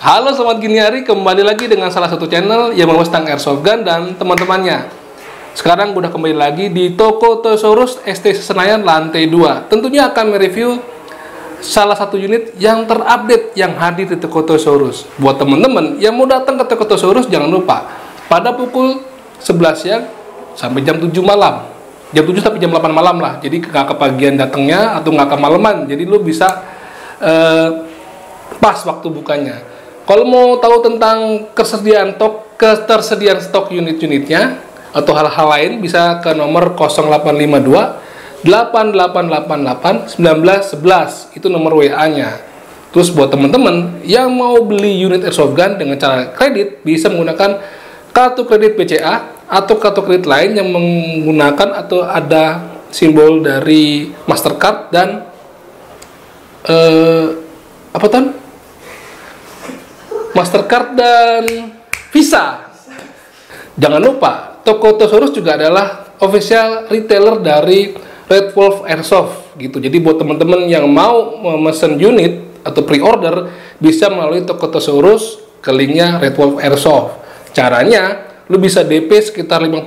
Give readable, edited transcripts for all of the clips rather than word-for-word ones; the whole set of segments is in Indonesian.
Halo sobat gini hari, kembali lagi dengan salah satu channel yang membahas tentang airsoft gun dan teman-temannya. Sekarang udah kembali lagi di toko Toys ST Senayan lantai 2. Tentunya akan mereview salah satu unit yang terupdate yang hadir di toko Toys. Buat teman-teman yang mau datang ke toko Toys, jangan lupa pada pukul 11 siang sampai jam 7 malam. Jam 7 sampai jam 8 malam lah. Jadi nggak kepagian datangnya atau nggak kemalaman. Jadi lu bisa pas waktu bukanya. Kalau mau tahu tentang ketersediaan stok unit-unitnya atau hal-hal lain, bisa ke nomor 0852 8888 1911. Itu nomor WA-nya. Terus buat teman-teman yang mau beli unit airsoft gun dengan cara kredit, bisa menggunakan kartu kredit BCA atau kartu kredit lain yang menggunakan atau ada simbol dari Mastercard dan Mastercard dan Visa. Jangan lupa, toko Toys juga adalah official retailer dari Red Wolf Airsoft gitu. Jadi buat teman-teman yang mau memesan unit atau pre-order, bisa melalui toko Toys ke linknya Red Wolf Airsoft. Caranya, lu bisa DP sekitar 50%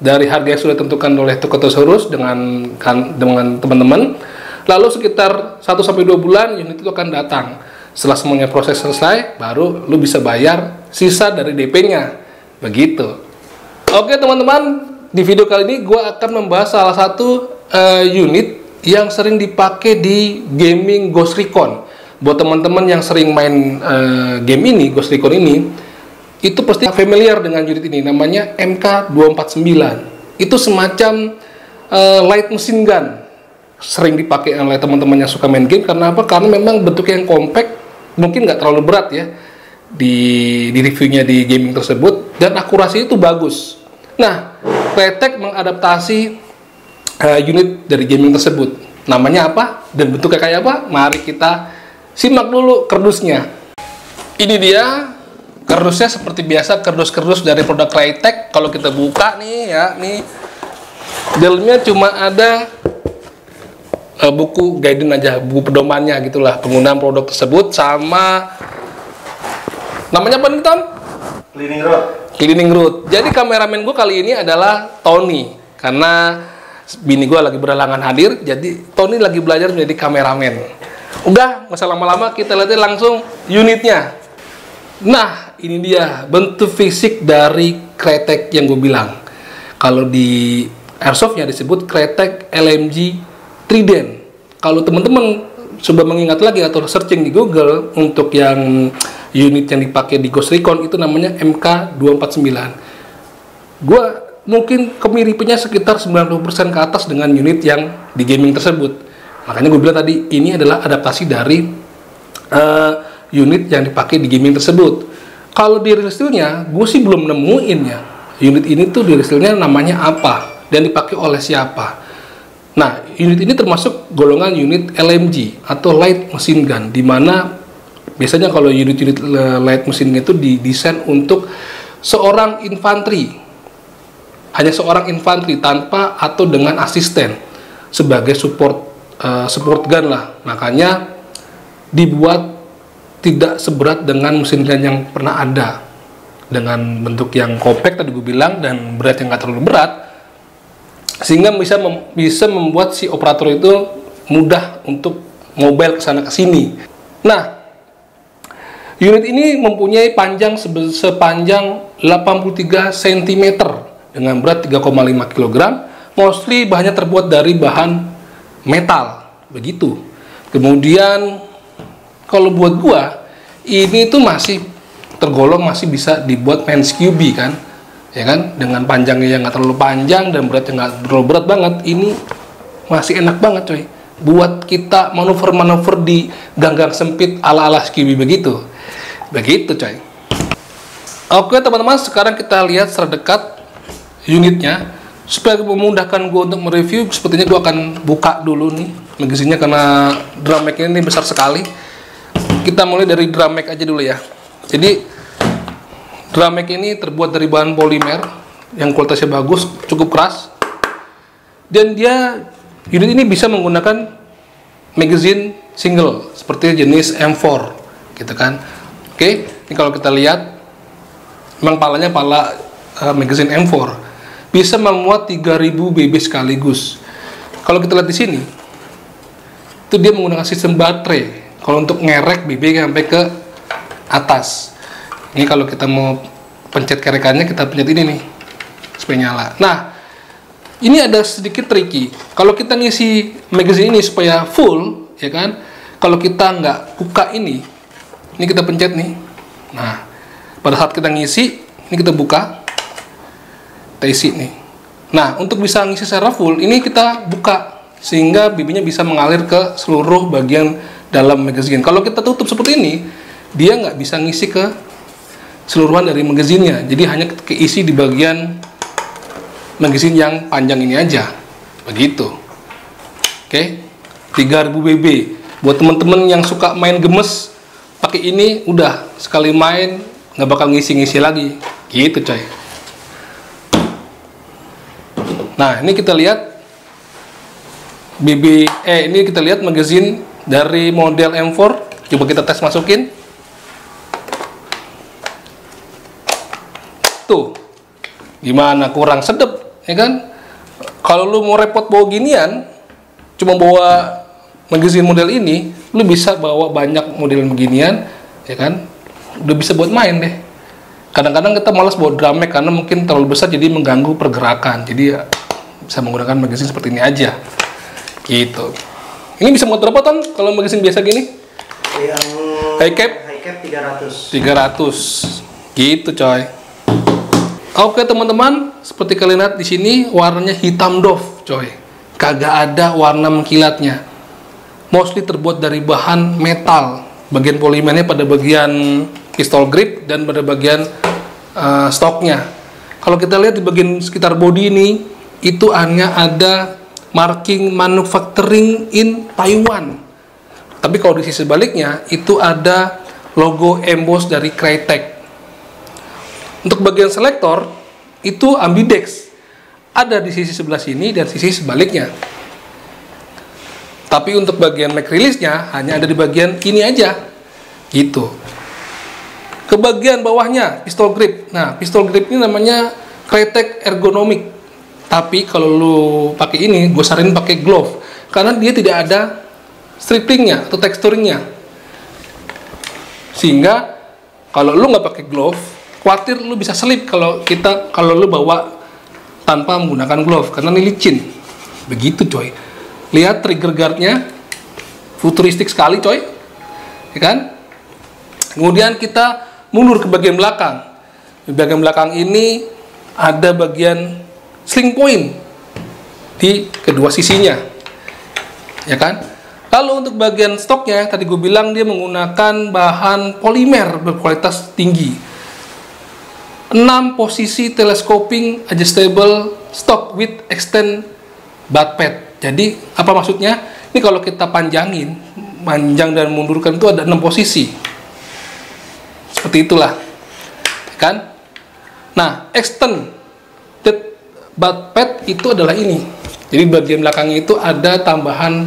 dari harga yang sudah ditentukan oleh toko Toys dengan teman-teman. Lalu sekitar 1-2 bulan unit itu akan datang. Setelah semuanya proses selesai, baru lu bisa bayar sisa dari DP-nya. Begitu. Oke teman-teman, di video kali ini gue akan membahas salah satu unit yang sering dipakai di gaming Ghost Recon. Buat teman-teman yang sering main game ini, Ghost Recon ini, itu pasti familiar dengan unit ini. Namanya MK249. Itu semacam light machine gun. Sering dipakai oleh teman-teman yang suka main game. Karena apa? Karena memang bentuknya yang compact, mungkin nggak terlalu berat ya di reviewnya di gaming tersebut, dan akurasi itu bagus. Nah, Kretek mengadaptasi unit dari gaming tersebut. Namanya apa dan bentuknya kayak apa? Mari kita simak dulu kardusnya. Ini dia kardusnya, seperti biasa kardus-kardus dari produk Kretek. Kalau kita buka nih ya, nih dalamnya cuma ada buku guidance aja, buku pedomannya gitulah penggunaan produk tersebut, sama namanya apa nih Tom? Cleaning route. Jadi kameramen gue kali ini adalah Tony, karena bini gue lagi berhalangan hadir, jadi Tony lagi belajar menjadi kameramen. Udah, nggak usah lama-lama, kita lihat langsung unitnya. Nah, ini dia bentuk fisik dari Kretek yang gue bilang. Kalau di airsoftnya disebut Kretek LMG Trident. Kalau teman-teman coba mengingat lagi atau searching di Google untuk yang unit yang dipakai di Ghost Recon, itu namanya MK249. Gua mungkin kemiripannya sekitar 90% ke atas dengan unit yang di gaming tersebut. Makanya gue bilang tadi ini adalah adaptasi dari unit yang dipakai di gaming tersebut. Kalau di reelsnya, gue sih belum nemuin ya unit ini tuh di reelsnya namanya apa dan dipakai oleh siapa. Nah, unit ini termasuk golongan unit LMG atau light machine gun, di mana biasanya kalau unit-unit light machine gun itu didesain untuk seorang infanteri, hanya seorang infanteri tanpa atau dengan asisten sebagai support gun lah. Makanya dibuat tidak seberat dengan mesin gun yang pernah ada, dengan bentuk yang compact tadi gue bilang dan berat yang nggak terlalu berat, sehingga bisa membuat si operator itu mudah untuk mobile kesana kesini. Nah, unit ini mempunyai panjang sepanjang 83 cm dengan berat 3,5 kg. Mostly bahannya terbuat dari bahan metal, begitu. Kemudian kalau buat gua, ini tuh masih tergolong masih bisa dibuat men's QB kan, ya kan, dengan panjangnya yang nggak terlalu panjang dan beratnya nggak terlalu berat banget. Ini masih enak banget coy buat kita manuver-manuver di gang-gang sempit ala-ala QB begitu coy. Oke teman-teman, sekarang kita lihat secara dekat unitnya supaya memudahkan gue untuk mereview. Sepertinya gue akan buka dulu nih magazinnya karena drum mag ini besar sekali. Kita mulai dari drum mag aja dulu ya. Jadi drum mag ini terbuat dari bahan polimer yang kualitasnya bagus, cukup keras, dan unit ini bisa menggunakan magazine single seperti jenis M4 gitu kan. Oke, ini kalau kita lihat, memang palanya pala magazine M4, bisa memuat 3000 BB sekaligus. Kalau kita lihat di sini, itu dia menggunakan sistem baterai. Kalau untuk ngerek BB sampai ke atas. Ini kalau kita mau pencet kerekannya, kita pencet ini nih supaya nyala. Nah, ini ada sedikit tricky. Kalau kita ngisi magazine ini supaya full, ya kan? Kalau kita nggak buka ini kita pencet nih. Nah, pada saat kita ngisi, ini kita buka, kita isi nih. Nah, untuk bisa ngisi secara full, ini kita buka sehingga BB-nya bisa mengalir ke seluruh bagian dalam magazine. Kalau kita tutup seperti ini, dia nggak bisa ngisi ke seluruhan dari magazinnya. Jadi hanya keisi di bagian magazine yang panjang ini aja. Begitu. Oke, 3000 BB. Buat teman-teman yang suka main gemes, pakai ini udah sekali main nggak bakal ngisi-ngisi lagi. Gitu coy. Nah, ini kita lihat ini kita lihat magazine dari model M4. Coba kita tes masukin. Tuh, gimana, kurang sedep, ya kan? Kalau lu mau repot bawa ginian, cuma bawa magazine model ini, lu bisa bawa banyak model beginian, ya kan? Udah bisa buat main deh. Kadang-kadang kita malas bawa drum mag karena mungkin terlalu besar jadi mengganggu pergerakan. Jadi ya bisa menggunakan magazine seperti ini aja. Gitu. Ini bisa muat berapa ton kalau magazine biasa gini? Yang high cap 300. 300. Gitu, coy. Oke, teman-teman, seperti kalian lihat di sini warnanya hitam doff, coy. Kagak ada warna mengkilatnya. Mostly terbuat dari bahan metal. Bagian polimernya pada bagian pistol grip dan pada bagian stoknya. Kalau kita lihat di bagian sekitar bodi ini, itu hanya ada marking manufacturing in Taiwan. Tapi kalau di sisi sebaliknya, itu ada logo emboss dari Crytek. Untuk bagian selektor, itu ambidex. Ada di sisi sebelah sini dan sisi sebaliknya. Tapi untuk bagian mag release-nya hanya ada di bagian ini aja. Gitu. Ke bagian bawahnya, pistol grip. Nah, pistol grip ini namanya Crytek Ergonomic. Tapi kalau lu pakai ini, gue saranin pakai glove. Karena dia tidak ada strippingnya atau texturingnya. Sehingga kalau lu nggak pakai glove, khawatir lu bisa selip kalau lu bawa tanpa menggunakan glove karena ini licin. Begitu, coy. Lihat trigger guardnya, futuristik sekali, coy, ya kan? Kemudian kita mundur ke bagian belakang. Di bagian belakang ini ada bagian sling point di kedua sisinya, ya kan? Lalu untuk bagian stoknya, tadi gue bilang dia menggunakan bahan polimer berkualitas tinggi. 6 posisi telescoping adjustable stock with extend butt pad. Jadi apa maksudnya? Ini kalau kita panjang dan mundurkan itu ada 6 posisi. Seperti itulah, kan? Nah, extend butt pad itu adalah ini. Jadi bagian belakangnya itu ada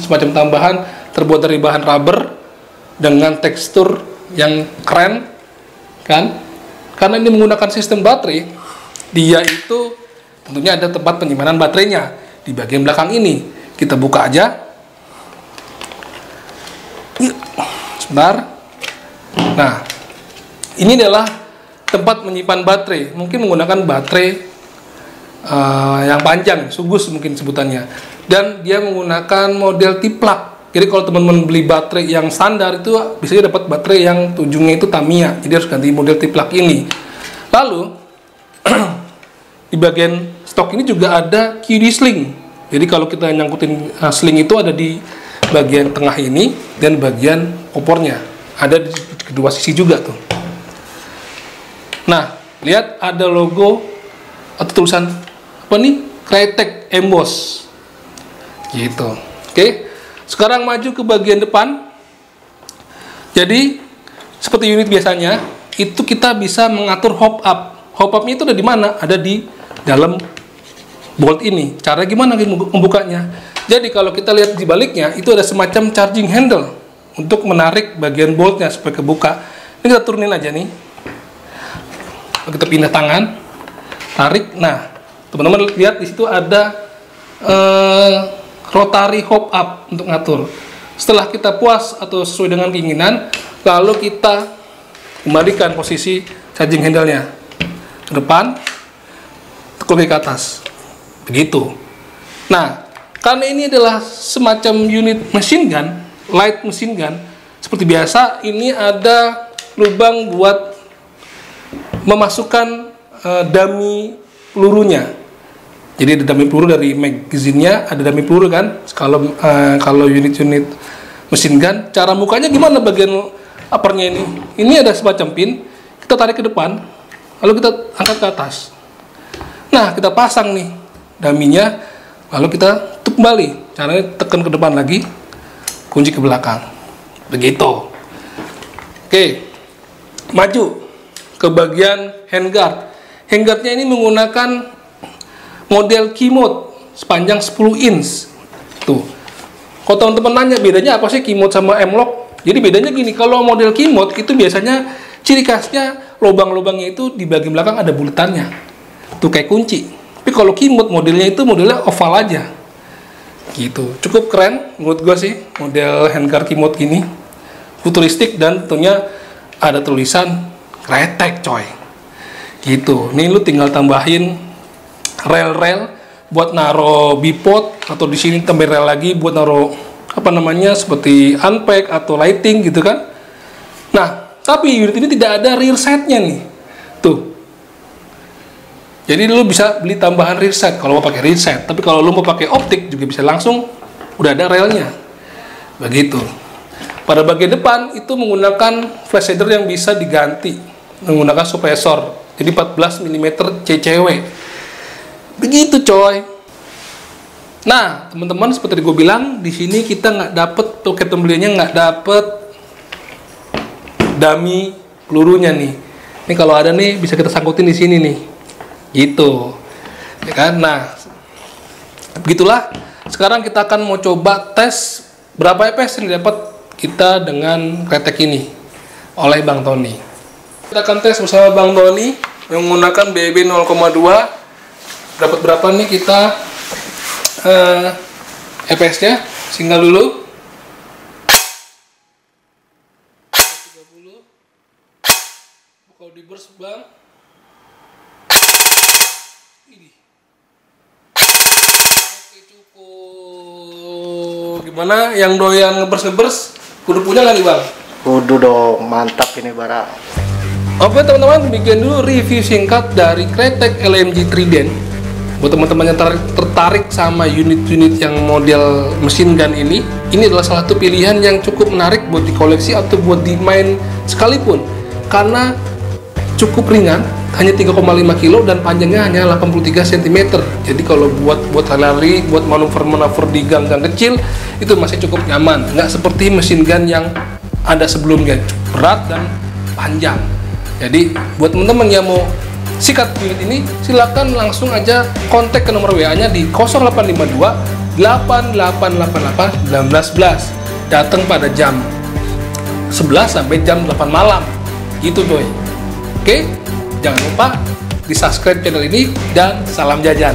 semacam tambahan terbuat dari bahan rubber dengan tekstur yang keren, kan? Karena ini menggunakan sistem baterai, dia itu tentunya ada tempat penyimpanan baterainya di bagian belakang ini. Kita buka aja. Sebentar. Nah, ini adalah tempat menyimpan baterai. Mungkin menggunakan baterai yang panjang, sugus mungkin sebutannya. Dan dia menggunakan model T-plug. Jadi kalau teman-teman beli baterai yang standar itu biasanya dapat baterai yang ujungnya itu Tamiya. Jadi harus ganti model T-plug ini. Lalu di bagian stok ini juga ada QD sling. Jadi kalau kita nyangkutin sling itu ada di bagian tengah ini dan bagian opornya. Ada di kedua sisi juga tuh. Nah, lihat ada logo atau tulisan apa nih? Crytek emboss. Gitu. Oke. Sekarang maju ke bagian depan. Jadi seperti unit biasanya, itu kita bisa mengatur hop up. Hop up-nya itu ada di mana? Ada di dalam bolt ini. Cara gimana membukanya? Jadi kalau kita lihat di baliknya, itu ada semacam charging handle untuk menarik bagian boltnya supaya kebuka. Ini kita turunin aja nih. Kita pindah tangan, tarik. Nah, teman-teman lihat di situ ada rotary hop up untuk ngatur. Setelah kita puas atau sesuai dengan keinginan, lalu kita kembalikan posisi charging handle-nya ke depan, tekuk ke atas. Begitu. Nah, karena ini adalah semacam unit machine gun, light machine gun, seperti biasa, ini ada lubang buat memasukkan dummy pelurunya. Jadi ada dummy peluru dari magazine-nya, ada dummy peluru kan. Kalau unit-unit mesin gun, cara mukanya gimana bagian uppernya ini? Ini ada semacam pin, kita tarik ke depan, lalu kita angkat ke atas. Nah, kita pasang nih dummy-nya, lalu kita tutup kembali. Caranya tekan ke depan lagi, kunci ke belakang. Begitu. Oke, maju ke bagian handguard. Handguardnya ini menggunakan model keyboard sepanjang 10 inch. Tuh. Kalau teman-teman nanya bedanya apa sih keyboard sama M-lock? Jadi bedanya gini, kalau model keyboard itu biasanya ciri khasnya lubang-lubangnya itu di bagian belakang ada bulatannya. Tuh kayak kunci. Tapi kalau keyboard modelnya itu modelnya oval aja. Gitu. Cukup keren menurut gua sih model handguard keyboard gini. Futuristik dan tentunya ada tulisan kretek coy. Gitu. Nih lu tinggal tambahin rel-rel buat naro bipod, atau di sini tambah rel lagi buat naro apa namanya seperti unpack atau lighting gitu kan. Nah, tapi unit ini tidak ada rear sight-nya nih. Tuh. Jadi lu bisa beli tambahan rear sight kalau mau pakai rear sight, tapi kalau lu mau pakai optik juga bisa langsung udah ada relnya. Begitu. Pada bagian depan itu menggunakan flash shader yang bisa diganti menggunakan suppressor. Jadi 14 mm CCW. Begitu coy. Nah, teman-teman seperti gue bilang, di sini kita nggak dapet toket pembeliannya, nggak dapet dummy pelurunya nih. Ini kalau ada nih bisa kita sangkutin di sini nih. Gitu. Ya kan? Nah, begitulah. Sekarang kita akan mau coba tes berapa EPS yang dapat kita dengan kretek ini oleh Bang Tony. Kita akan tes bersama Bang Tony yang menggunakan BB 0,2. Dapat berapa nih kita EPS-nya? Single dulu. 30. Kalau di burst Bang. Ini. Oke, cukup. Gimana yang doyan ngebers-ngebers? Kudu punya nggak nih Bang? Kudu dong, mantap ini barang. Oke teman-teman, demikian dulu review singkat dari Kretek LMG Trident. Buat teman-teman yang tertarik sama unit-unit yang model mesin gun ini adalah salah satu pilihan yang cukup menarik buat dikoleksi atau buat dimain sekalipun, karena cukup ringan, hanya 3,5 kilo dan panjangnya hanya 83 cm. Jadi kalau buat lari, buat manuver-manuver di gang-gang kecil itu masih cukup nyaman, nggak seperti mesin gun yang ada sebelumnya, berat dan panjang. Jadi buat teman-teman yang mau sikat unit ini, silakan langsung aja kontak ke nomor WA-nya di 0852 8888 1911. Datang pada jam 11 sampai jam 8 malam. Gitu doy. Oke, jangan lupa di subscribe channel ini dan salam jajan.